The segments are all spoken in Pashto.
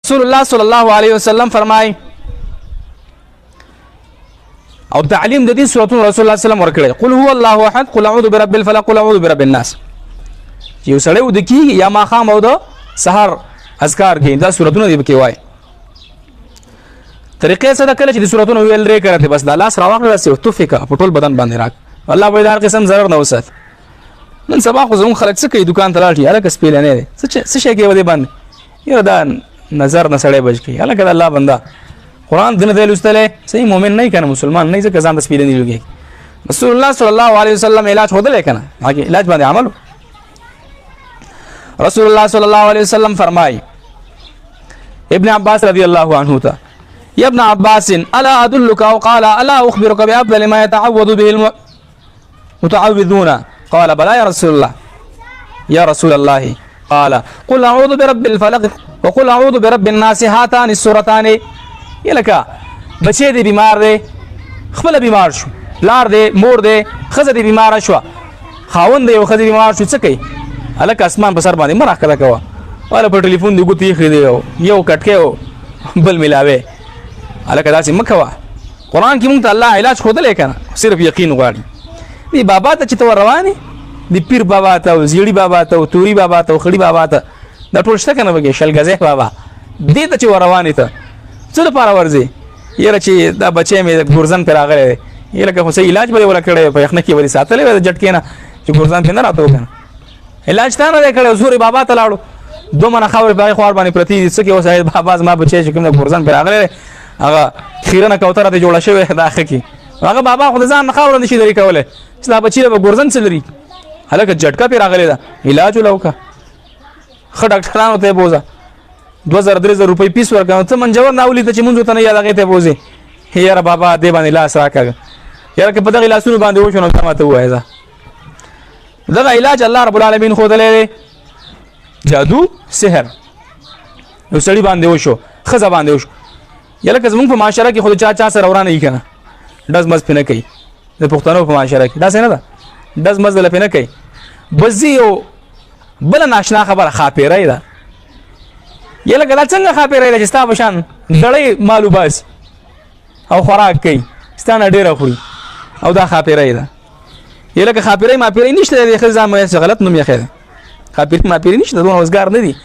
رسول الله صلی الله علیه وسلم فرمای او تعلیم د دې سورته رسول الله صلی الله علیه وسلم ورکړي قل هو الله احد قل اعوذ برب الفلق قل اعوذ برب الناس یو سړی ود کی یا ما خام او د سحر اذکار کې دا سورته دی کې وای طریقې سره کله چې د سورته ویل لري کړه بس د الله سره واقع راسي او توفیق په ټول بدن باندې راک الله به هر قسم ضرر نه وسات نن سبا خو زمون خلک څه کوي دکان ته لاړ الک سپیل نه دي څه شي کې ودی باندې یو دا نظر نه سړی بچ کی الک الله بندا قرآن دنه دی لستله صحیح مؤمن نه کنه مسلمان نه ځکه ځان د سپیل نه لګي رسول الله صلی الله علیه وسلم علاج هودل کنه هغه علاج باندې عمل رسول الله صلی الله علیه وسلم فرمای ابن عباس رضی الله عنه تا يا ابن عباس الا ادلك او قال الا اخبرك بافضل ما يتعوذ به المتعوذون قال بلى يا رسول الله قال قل اعوذ برب الفلق وقل اعوذ برب الناس هاتان السورتان یلکه بچی دی بیمار دی خپل بیمار شو لار دی مور دی خزه دی بیمار شو خاوند دی او خزه بیمار شو څه کوي الک اسمان په سر باندې مرخ کړه کوه ولا په ټلیفون دی ګوتی خې دی یو کټکه بل ملاوي الک داسې مکوا قران کې مونږ ته الله علاج خو دلې کنه صرف یقین غواړي دی بابا ته چې تو رواني دی پیر بابا ته زیړی بابا ته توري بابا ته خړی بابا ته دا ټول شته کنه وګي شلګزه بابا دې ته چې رواني ته څه لپاره ورځي یره چې دا بچې مې ګورزن پر راغله یره که خو علاج به ولا کړي په یخنه کې وری ساتلې جټ کېنا چې ګورزن په نه راته وکنه علاج ته نه کړي زوري بابا ته لاړو دوه من خبر به خوار باندې پرتی څه کې وسای بابا ما بچې چې کوم ګورزن پر راغله هغه خیرنه کوتره ته جوړه شوی داخه کې هغه بابا خو ځان نه خبر نشي لري کوله چې دا بچی له ګورزن څه لري هلکه جټکا پر راغله دا علاج ولوکا خ ډاکټرانو ته بوزا 2000-3000 روپۍ پیس ورکړم ته منجور ناولې ته چې مونږ ته نه یاد هغه ته بوزي یاره بابا دې باندې لاس راکړه یاره که په دغه لاسونو باندې وښونو ته ماته وایي دا علاج الله رب العالمین خو دلې جادو سحر نو سړی باندې وشو خزه باندې وشو یله که زمونږ په معاشره کې خو چا سره ورانه یې کنه دز مز پنه کوي د پښتنو په معاشره کې دا څنګه ده دز مز له پنه کوي بزیو بل ناشنا خبره خاپیرای ده یله کله څنګه خاپیرای ده چې ستا بشان دړې مالو باس او خوراک کوي ستانه ډیره خوري او دا خاپیرای ده یله که خاپیرای ما پیرای نشته د خزام مې غلط نوم یې خیر خاپیر ما پیری نشته دونه وزګار نه دي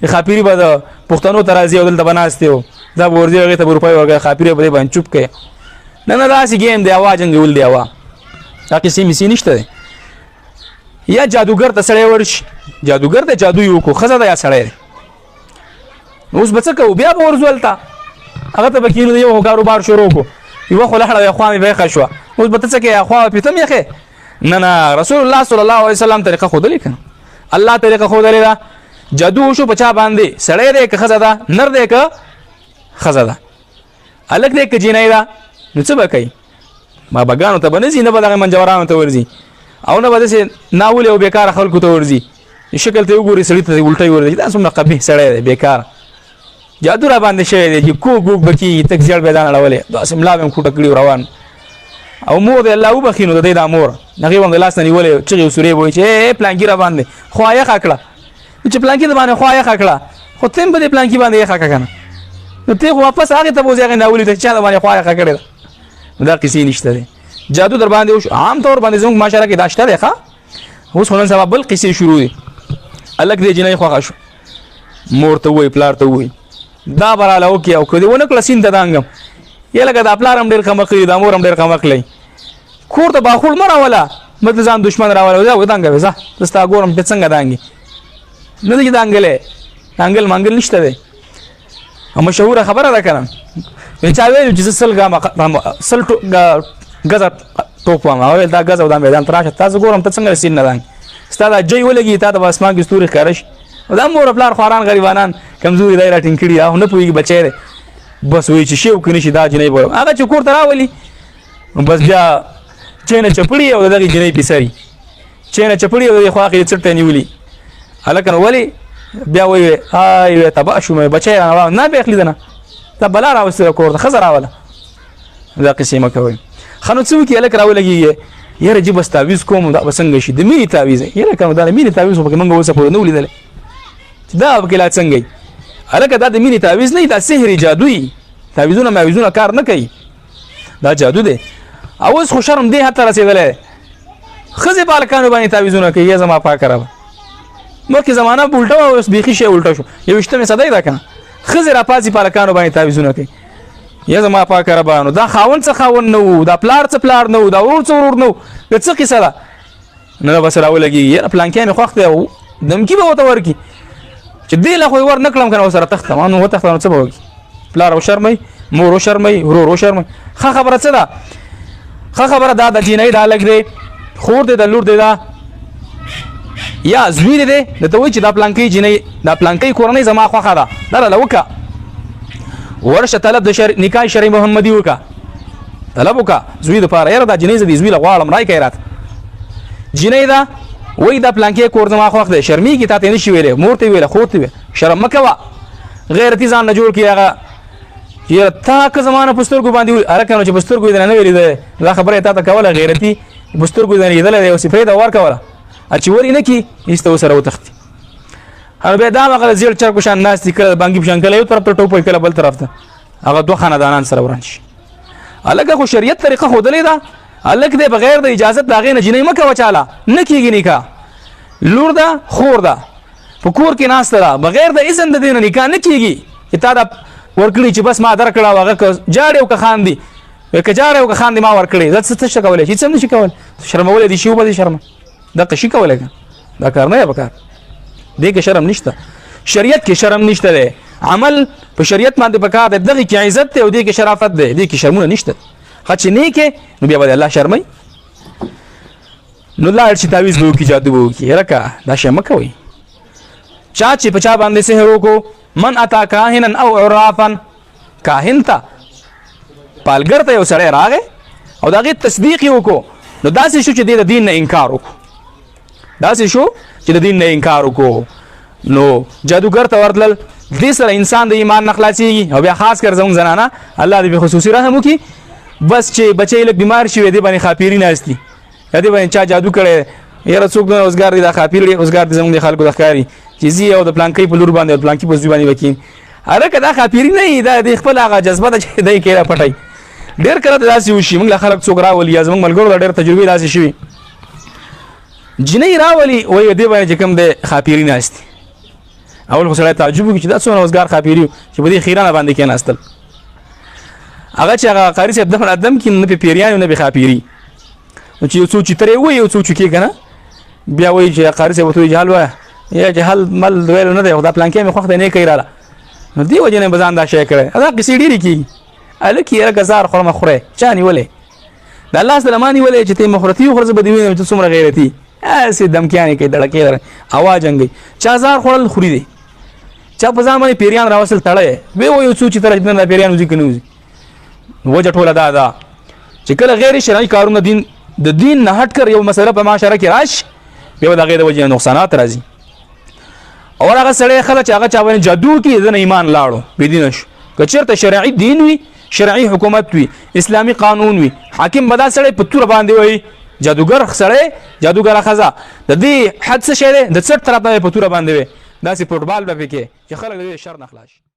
خاپیری به د پښتنو ترازی او دلته بناسته او دا ورځي هغه ته روپۍ ورګه خاپیری به باندې چوپ کړي نه راسي گیم دی आवाज انګول دی आवाज تا کې سیمې نشته یا جادوګر ته سړی ورش جادوګر ته جادو یو کو خزه دا یا سړی اوس بچکه بیا به ورزولتا هغه ته بکینو یو کاروبار شروع کو یو خو لهړه خوامي به خشوا اوس بتڅکه خو پیتم یخه نه رسول الله صلی الله علیه وسلم طریقه خود لیکنه الله طریقه خود لیدا جادو شو بچا باندې سړی دې که خزه دا نر دې که خزه دا الګ دې که جنای دا نو څه وکي ما بغانو ته بنځي نه بدغه منجورانو ته ورځي او نه بده سي ناول او بیکار خلکو ته ورځي شکل ته وګوري سړی ته الټي ورځي دا څومره قبیح سړی دی بیکار جادو را باندې شوی دی کو ګوګ بکی تک ځړ بيدان اړولې دا سملا بهم کوټه کړی روان او مور دې الله وبخینو د دې د مور نغي ونګ لاس نه نیولې چې سورې وای چې پلانکی را باندې خوایا خکړه چې پلانکی د باندې خوایا خکړه خو تم په دې پلانکی باندې خکړه کنه نو ته واپس هغه ته بوزي نه ولې چې د باندې خوایا خکړه دا کیسې نشته دي جادو در باندې وش عام طور باندې زموږ معاشره کې داشته ده ښا اوس هنن سبب بل کیسې شروع دي الګ دې جنې خو خاص مور ته وای پلار ته وای دا براله او کې او کدی ونه کلسین ته دانګم یله که د پلارم ډیر کمقلی د مورم ډیر کمقلی کور ته باخول مره ولا مته ځان دشمن راول دا ودانګه وځه تستا ګورم په څنګه دانګي نه دي دانګله دانګل منګل نشته ده مشهور خبره ده کنه چا ویل چې سل غزا ټوپ ما دا غزا ودان میدان تراشه تاسو ګورم ته څنګه سین نه دانګ ستاده جوی ولګي تا د اسمان کې ستوري خارش دا مور خپل خوران غریبانان کمزوري دایره ټینګړي او نه پوي بچي بس وی چې شیو کني شي دا جنې بوله هغه چې کور تراولي بس بیا چینه چپړی او دغه جنې پیسري چینه چپړی او خو اخر چرته نیولي هلکن ولی بیا وی آی تبا شو مې بچي نه به اخلي دنه ته بلا راوسته کور ته خزر راوله دا قسمه کوي خنو څو کې الک راولګي یره جی بس تعویز کوم دا بسنګ شي د مینی تعویز یره کوم دا مینی تعویز په منګه وسه په نو لیدل دا وکیلا څنګه الکه دا د مینې تعویز نه دا سحر جادویي تعویزونه معویزونه کار نه کوي دا جادو دی او اوس خو شرم دی حتی رسېدلی ښځې په هلکانو باندې تعویزونه کوي یا زما پاکه ربه مخکې زمانه به الټه وه اوس بیخي شی الټه شو 21مې صدۍ ده که نه ښځې راپاڅي په هلکانو باندې تعویزونه کوي یا زما پاکه ربه نو دا خاوند څه خاوند نه و دا پلار څه پلار نه و دا ورور څه ورور نه و د څه کیسه ده نه دا بس راولګېږي یاره پلانکیا مې خوښ دی او دمکي به ورته ورکړي چې دې له خو یې ور نه کړم که نه ورسره تښتم نو وتښته نو څه به وکړي پلار وشرمئ مور وشرمئ ورور وشرمئ ښه خبره څه ده ښه خبره دا د جینۍ دا هلک دی خور دی د لور دی دا یا زوی دی درته وایي چې دا پلانکۍ جینۍ دا پلانکۍ کورنۍ زما خوښه ده دا له وکړه ورشه طلب د نکاح شرعي محمدي وکړه طلب وکړه زوی دپاره یاره دا جینۍ زه دې زوی له غواړم رای کوي راته جینۍ ده وایي دا پلانکۍ کور زما خوښ دی شرمېږي تا ته یې نه شي ویلی مور ته یې ویله خور ته یې ویله شرم مه کوه غیرتي ځان نه جوړ کړي هغه یاره تا که زما نه په سترګو باندې هلکه نو چې په سترګو یې درنه نه ویلې دا خبره یې تا ته کوله غیرتي په سترګو یې درنه لیدلی دی اوس یې پرېږده ورکوله چې ور یې نه کړي ایسته ورسره وتښتي او بیا دا هغه زیړ چرګ په شان ناست دي کله د بانګي په شان کله یو طرف ته ټوپ وي کله بل طرف ته هغه دوه خاندانان سره وران شي هلکه خو شریعت طریقه ښودلې ده هلک دی بغیر د اجازت د هغې نه جینۍ مه کوه چاله نه کېږي نکاح لور ده خور ده په کور کې ناسته ده بغیر د اذن د دې نه نکاح نه کېږي چې تا دا ورکړي چې بس ما درکړه او هغه که جاړې او که خاندي که جاړې او که خاندي ما ورکړې زه څه شته کولی هېڅ هم نه شي کولی شرمولی دي شي وبه دې شرمه دقه شي کولی که دا کار نه یې پکار دې کې شرم نشته شریعت کې شرم نشته دی عمل په شریعت باندې پکار دی دغې کې عزت دی او دې کې شرافت دی دې کې شرمونه نشته ښه چې نه کې نو بیا به د الله شرمئ نو لاړ شي تعویز به وکړي جادو به وکړي هلکه دا شی مه کوئ چا چې په چا باندې سحر وکړو من اتا کاهنا او عرافا کاهن ته پالګر ته یو سړی راغی او د هغې تصدیق یې وکړو نو داسې شو چې دې د دین نه انکار وکړو داسې شو چې د دین نه انکار وکړو نو جادوګر ته ورتلل دې سره انسان د ایمان نه خلاصېږي او بیا خاص کر زموږ زنانه الله دې په خصوصي رحم وکړي بس چې بچی لږ بیمار شي دې باندې خاپیري ناست دي یا دې باندې چا جادو کړی یاره څوک نه روزګار دی دا خاپیر دی روزګار دی زموږ د خلکو د ښکاري چې ځي او د پلانکۍ په لور باندې او د پلانکۍ په زوی باندې وکړي هلکه دا خاپیري نه وي دا د خپل هغه جذبه ده چې دی کې راپټوي ډېر کله ته داسې وشي موږ له خلک څوک راولي یا زموږ ملګرو ته ډېر تجربې داسې شوي جینۍ راولي وایي دې باندې چې کوم دی خاپیري ناست دي اول خو سړی تعجب وکړي چې دا څومره روزګار خاپیري و چې په دې خیرانه باندې کېناستل هغه چې هغه قاري صاحب دم ادم کې نه پې پیریان نه پې خاپیري نو چې یو څو چترې وایي یو څو چوکې که نه بیا وایي چې قاري صاحب ورته وایي جهل وایه یا جهل مل ویلو نه دی خو دا پلانکۍ مې خوښ دی نه یې کوي راله نو دې وجې نه به ځان دا شی کړی دا قصې ډېرې کېږي هلکې یاره که زار خورمه خورې چا نیولې د الله سره ما نیولې چې ته مخورتي وخوره زه به دې وینم ته څومره غیرتي هسې دمکیانې کوي دړکې لري هوا جنګوي چا زار خوړل خوري دی چا په ځان باندې پیریان راوستل تړی ویې وایي څو چې تره چې دا پیریان وځي که نه وځي وجه ټوله دا ده چې کله غیر شرعي کارونه د دین نه هټ کر یو مسله په معاشره کې راشي بیا به د هغې د وجې نه نقصانات راځي او هغه سړی خلک چې هغه چا باندې جادو کړي د نه ایمان لاړو بېدینه شو که چېرته شرعي دین وي شرعي حکومت وي اسلامي قانون وي حاکم به دا سړی په توره باندې وایي جادوګر سړی جادوګره ښځه د دې حد څه شی دی د څټ طرف نه په توره باندې وي داسې فوټبال به پکې چې خلک د دې شر نه خلاص شي